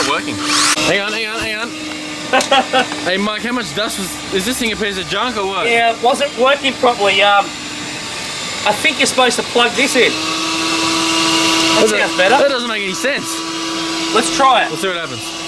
not working. Hang on. Hey Mike, how much dust is this thing a piece of junk or what? Yeah, it wasn't working properly. I think you're supposed to plug this in. That sounds better. That doesn't make any sense. Let's try it. We'll see what happens.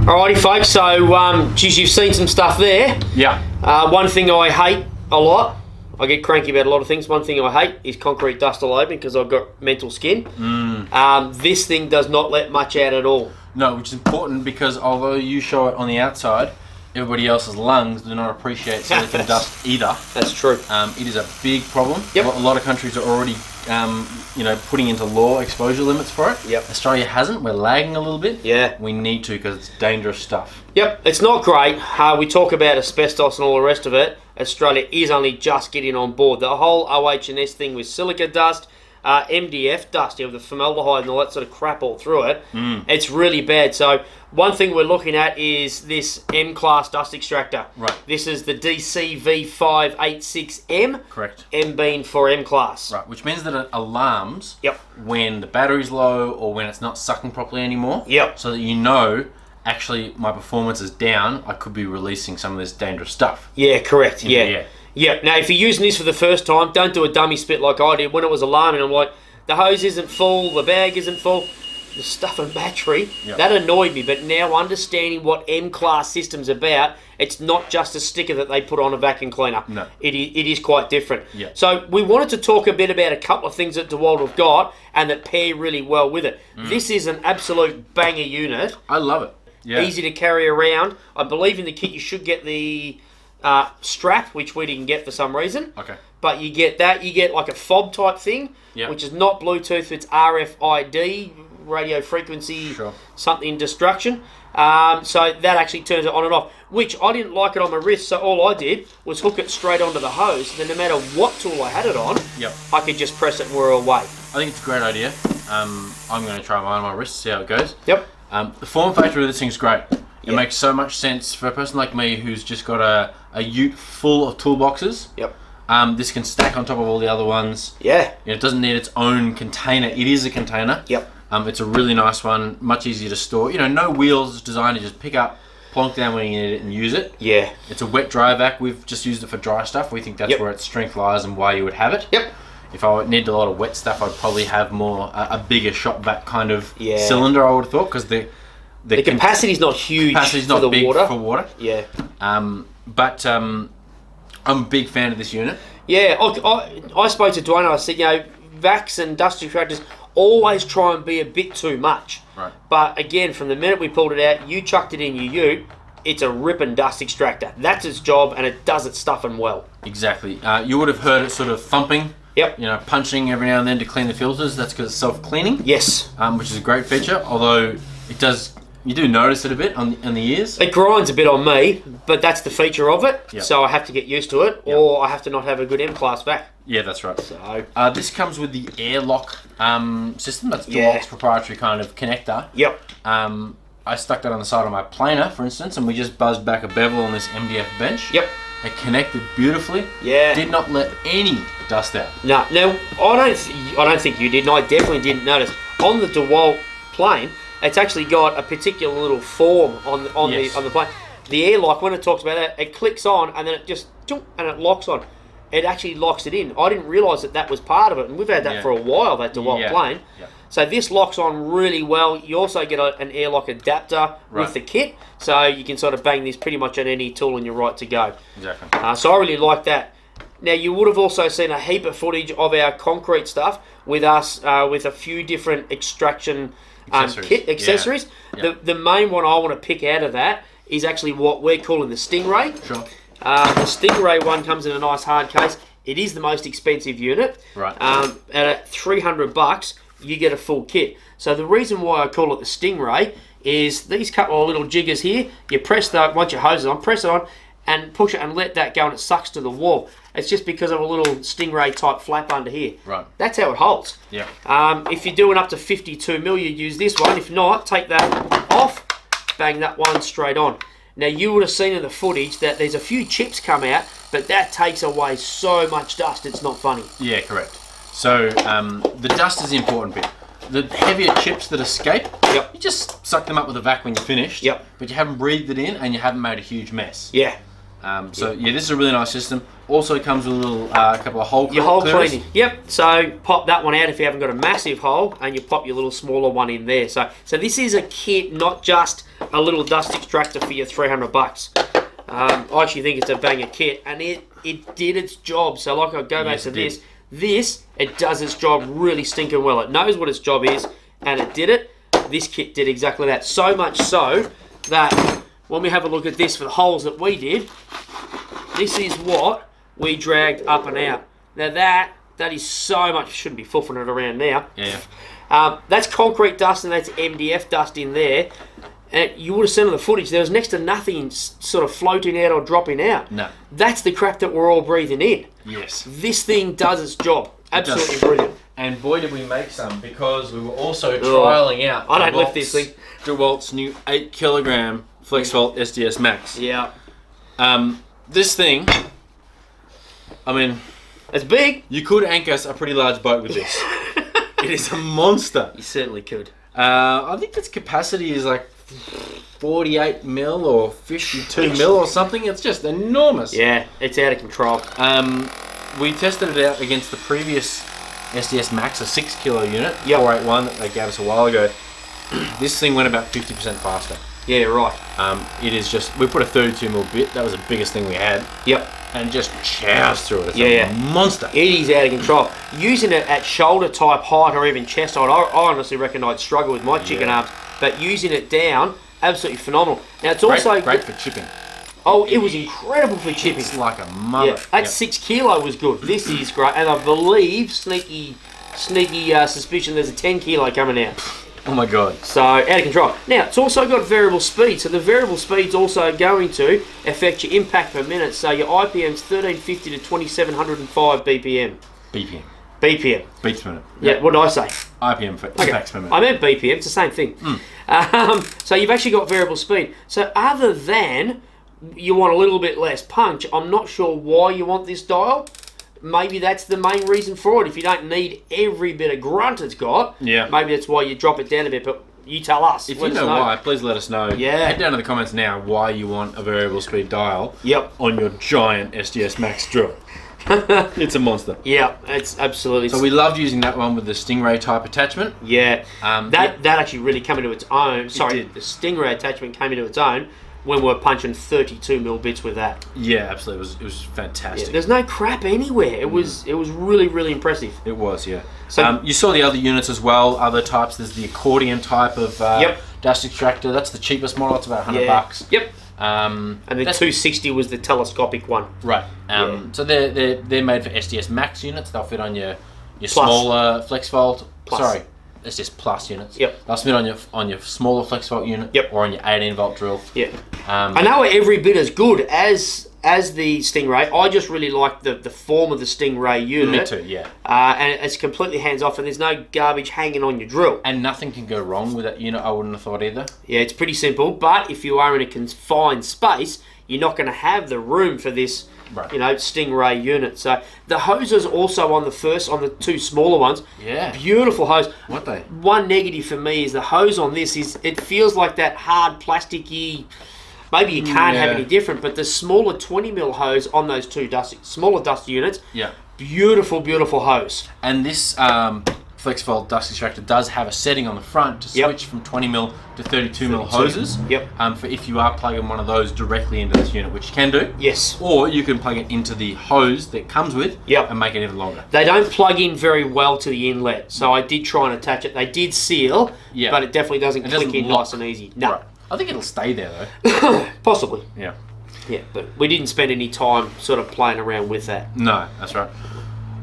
Alrighty folks, so geez, you've seen some stuff there. Yeah. One thing I hate a lot, I get cranky about a lot of things, one thing I hate is concrete dust all over because I've got mental skin. This thing does not let much out at all. No, which is important because although you show it on the outside, everybody else's lungs do not appreciate silicon dust either. That's true. It is a big problem. Yep. A lot of countries are already putting into law exposure limits for it. Yep. Australia hasn't. We're lagging a little bit. Yeah. We need to because it's dangerous stuff. Yep, it's not great. We talk about asbestos and all the rest of it. Australia is only just getting on board. The whole OH&S thing with silica dust, MDF dust, the formaldehyde and all that sort of crap all through it, it's really bad. So one thing we're looking at is this M-class dust extractor. Right. This is the DCV586M. Correct. M being for M-class. Right, which means that it alarms Yep. when the battery's low or when it's not sucking properly anymore. Yep. So that you know, actually, my performance is down. I could be releasing some of this dangerous stuff. Yeah, correct. Yeah. Yeah. Yeah. Now, if you're using this for the first time, don't do a dummy spit like I did when it was alarming. I'm like, the hose isn't full, the bag isn't full. The stuff and battery, Yep. that annoyed me. But now understanding what M-class system's about, it's not just a sticker that they put on a vacuum cleaner. No. It is quite different. Yeah. So we wanted to talk a bit about a couple of things that Dewalt have got and that pair really well with it. This is an absolute banger unit. I love it. Yeah. Easy to carry around. I believe in the kit you should get the strap, which we didn't get for some reason. Okay. But you get that. You get like a fob type thing, Yep. which is not Bluetooth, it's RFID, radio frequency, Sure. something destruction. So that actually turns it on and off, which I didn't like it on my wrist, so all I did was hook it straight onto the hose. Then no matter what tool I had it on, Yep. I could just press it and we're away. I think it's a great idea. I'm going to try mine on my wrist, see how it goes. Yep. The form factor of this thing's great. It Yep. makes so much sense for a person like me who's just got a ute full of toolboxes. Yep. This can stack on top of all the other ones. Yeah. It doesn't need its own container. It is a container. Yep. It's a really nice one, much easier to store. No wheels. It's designed to just pick up, plonk down when you need it and use it. Yeah. It's a wet dry vac. We've just used it for dry stuff. We think that's Yep. where its strength lies and why you would have it. Yep. If I needed a lot of wet stuff, I'd probably have more a bigger shop vac kind of Yeah. cylinder, I would have thought, because the capacity's not huge capacity's for not the big water. for water. Yeah. But I'm a big fan of this unit. Yeah, I spoke to Dwayne and I said, vacs and dust extractors always try and be a bit too much. Right. But again, from the minute we pulled it out, you chucked it in your ute, it's a ripping dust extractor. That's its job and it does its stuffing well. Exactly. You would have heard it sort of thumping. Yep. Punching every now and then to clean the filters. That's because it's self-cleaning. Yes. Which is a great feature, although it does... You do notice it a bit on the ears. It grinds a bit on me, but that's the feature of it. Yep. So I have to get used to it, or I have to not have a good M-class vac. Yeah, that's right. So this comes with the airlock system. That's Yeah. Dewalt's proprietary kind of connector. Yep. I stuck that on the side of my planer, for instance, and we just buzzed back a bevel on this MDF bench. Yep. It connected beautifully. Yeah. Did not let any dust out. No. Now, I don't think you did, and I definitely didn't notice. On the DeWalt plane, it's actually got a particular little form on the plane. The air lock, when it talks about it, it clicks on and then it just and it locks on. It actually locks it in. I didn't realise that was part of it, and we've had that for a while, that DeWalt plane. Yeah. So this locks on really well. You also get an airlock adapter with the kit, so you can sort of bang this pretty much on any tool and you're right to go. Exactly. So I really like that. Now, you would have also seen a heap of footage of our concrete stuff with us, with a few different extraction accessories. Yeah. The main one I want to pick out of that is actually what we're calling the Stingray. Sure. The Stingray one comes in a nice hard case. It is the most expensive unit. Right. At $300, you get a full kit. So the reason why I call it the Stingray is these couple of little jiggers here. You press that, once your hose is on, press it on, and push it and let that go, and it sucks to the wall. It's just because of a little Stingray type flap under here. Right. That's how it holds. Yeah. If you're doing up to 52 mil, you use this one. If not, take that off, bang that one straight on. Now, you would have seen in the footage that there's a few chips come out, but that takes away so much dust, it's not funny. Yeah, correct. So the dust is the important bit. The heavier chips that escape, you just suck them up with a vac when you're finished. Yep. But you haven't breathed it in and you haven't made a huge mess. Yeah. So this is a really nice system. Also comes with a little couple of hole your hole clearers. cleaning. Yep. So pop that one out if you haven't got a massive hole, and you pop your little smaller one in there. So this is a kit, not just a little dust extractor for your $300. I actually think it's a banger kit, and it did its job. So like I go back to this. It does its job really stinking well. It knows what its job is, and it did it. This kit did exactly that. So much so that when we have a look at this for the holes that we did, this is what we dragged up and out. Now that is so much, shouldn't be fluffing it around now. Yeah. That's concrete dust and that's MDF dust in there. And you would have seen on the footage, there was next to nothing sort of floating out or dropping out. No. That's the crap that we're all breathing in. Yes. This thing does its job. Absolutely brilliant. And boy, did we make some, because we were also trialling out. I don't lift this thing. DeWalt's new 8 kilogram Flexvolt SDS-Max. Yeah. This thing, I mean, it's big. You could anchor a pretty large boat with this. It is a monster. You certainly could. I think its capacity is like 48 mil or 52 mil or something. It's just enormous. Yeah, it's out of control. We tested it out against the previous SDS-Max, a 6 kilo unit, 481 that they gave us a while ago. This thing went about 50% faster. Yeah, right. It is just, we put a 32 mil bit, that was the biggest thing we had. Yep. And just chows through it. It's a monster. It is out of control. Using it at shoulder type height or even chest height, I honestly reckon I'd struggle with my chicken arms. But using it down, absolutely phenomenal. Now it's also great for chipping. Oh, it was incredible for chipping. It's like a mother. Yeah, that 6 kilo was good. This is great, and I believe sneaky suspicion there's a 10 kilo coming out. Oh my god. So, out of control. Now, it's also got variable speed. So, the variable speed's also going to affect your impact per minute. So, your IPM's 1350 to 2705 BPM. BPM. BPM. Beats per minute. Yeah, what did I say? IPM for impacts per minute. I meant BPM. It's the same thing. So, you've actually got variable speed. So, other than you want a little bit less punch, I'm not sure why you want this dial. Maybe that's the main reason for it. If you don't need every bit of grunt it's got, maybe that's why you drop it down a bit. But you tell us. If you know why, please let us know. Yeah. Head down to the comments now why you want a variable speed dial on your giant SDS-Max drill. It's a monster. Yeah, it's absolutely. So we loved using that one with the Stingray type attachment. Yeah. That actually really came into its own. Sorry, the Stingray attachment came into its own when we were punching 32 mil bits with that. Yeah, absolutely. It was fantastic. Yeah, there's no crap anywhere. It was really, really impressive. It was, yeah. So you saw the other units as well, other types. There's the accordion type of dust extractor. That's the cheapest model. It's about $100. Yep. And the 260 was the telescopic one. Right. So they're made for SDS-Max units. They'll fit on your smaller Flexvolt. Sorry. SDS Plus units. Yep. They'll fit on your smaller Flexvolt unit. Yep. Or on your 18 volt drill. Yep. I know every bit as good as as the Stingray, I just really like the form of the Stingray unit. Me too, yeah. And it's completely hands-off, and there's no garbage hanging on your drill. And nothing can go wrong with that unit, I wouldn't have thought either. Yeah, it's pretty simple, but if you are in a confined space, you're not going to have the room for this, right, Stingray unit. So the hoses also on the two smaller ones. Yeah. Beautiful hose. What they? One negative for me is the hose on this it feels like that hard plasticky. Maybe you can't have any different, but the smaller 20mm hose on those two smaller dust units. Yeah. Beautiful, beautiful hose. And this Flexvolt dust extractor does have a setting on the front to switch from 20mm to 32mm hoses. Yep. For if you are plugging one of those directly into this unit, which you can do. Yes. Or you can plug it into the hose that comes with. Yep. And make it even longer. They don't plug in very well to the inlet, so I did try and attach it. They did seal, but it definitely doesn't click in nice and easy. No. Right. I think it'll stay there though. Possibly. Yeah. Yeah, but we didn't spend any time sort of playing around with that. No, that's right.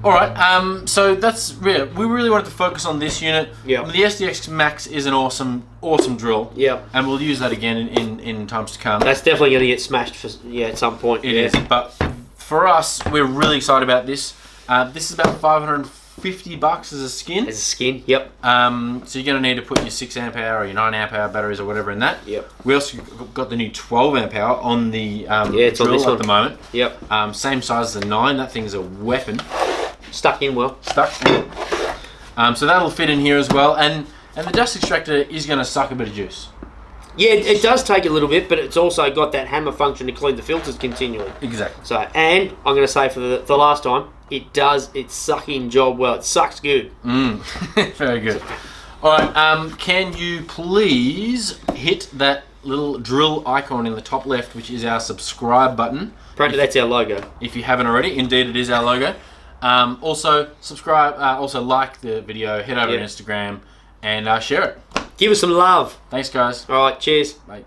All right, so that's we really wanted to focus on this unit. Yeah. The SDS-Max is an awesome drill. Yeah. And we'll use that again in times to come. That's definitely going to get smashed at some point. It is. But for us, we're really excited about this. This is about $550 as a skin. As a skin, yep. So you're going to need to put your 6 amp hour or your 9 amp hour batteries or whatever in that. Yep. We also got the new 12 amp hour on the it's drill on this at one. the moment. Yep. Same size as the 9. That thing's a weapon. Stuck in well. Stuck. So that'll fit in here as well. And the dust extractor is going to suck a bit of juice. Yeah, it does take a little bit, but it's also got that hammer function to clean the filters continually. Exactly. So, and I'm going to say for the last time, it does its sucking job well. It sucks good. Very good. All right. Can you please hit that little drill icon in the top left, which is our subscribe button? Apparently, that's our logo. If you haven't already, indeed, it is our logo. Also, subscribe. Also, like the video. Head over to Instagram and share it. Give us some love. Thanks, guys. All right. Cheers. Bye.